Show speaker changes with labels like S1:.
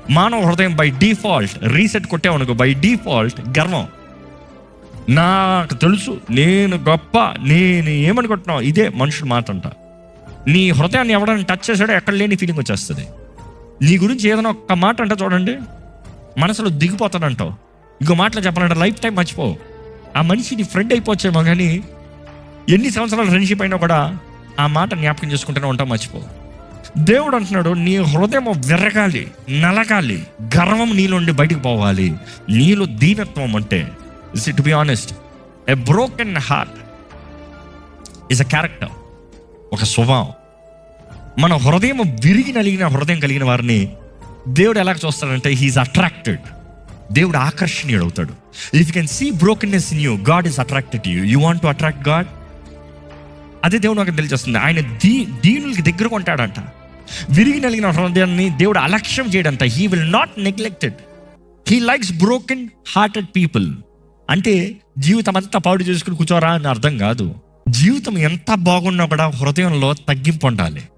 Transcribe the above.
S1: మానవ హృదయం by default reset కొట్టామనుకో, బై డిఫాల్ట్ గర్వం. నాకు తెలుసు, నేను గొప్ప, నేను ఏమనుకుంటున్నావు, ఇదే మనుషుడు మాట అంట. నీ హృదయాన్ని ఎవడైనా టచ్ చేసాడో ఎక్కడ లేని ఫీలింగ్ వచ్చేస్తుంది. నీ గురించి ఏదైనా ఒక్క మాట అంటే చూడండి, మనసులో దిగిపోతాడంటావు. ఇంకో మాటలో చెప్పాలంటే లైఫ్ టైం మర్చిపోవు. ఆ మనిషి నీ ఫ్రెండ్ అయిపోవచ్చేమో, కానీ ఎన్ని సంవత్సరాలు ఫ్రెండ్షిప్ అయినా కూడా ఆ మాట జ్ఞాపకం చేసుకుంటూనే ఉంటావు, మర్చిపోవు. దేవుడు అంటున్నాడు, నీ హృదయం విరగాలి, నలగాలి, గర్వం నీలోండి బయటకు పోవాలి. నీలో దీనత్వం అంటే, to be honest, a broken heart is a character, ఒక స్వభావం. మన హృదయం విరిగి నలిగిన హృదయం కలిగిన వారిని దేవుడు ఎలా చూస్తాడంటే, హీఈస్ అట్రాక్టెడ్. దేవుడు ఆకర్షణీయుడు అవుతాడు. If you can see brokenness in you, God is attracted to you. You want to attract God. అదే దేవుడు నాకు తెలియజేస్తుంది. ఆయన దీనులకి దగ్గరకు ఉంటాడంట. విరిగి నలిగిన హృదయాన్ని దేవుడు అలక్ష్యం చేయడంట. He will not neglected. He likes broken hearted people. అంటే జీవితం అంతా పాడు చేసుకుని కూర్చోరా అని అర్థం కాదు. జీవితం ఎంత బాగున్నా కూడా హృదయంలో తగ్గింపు ఉండాలి.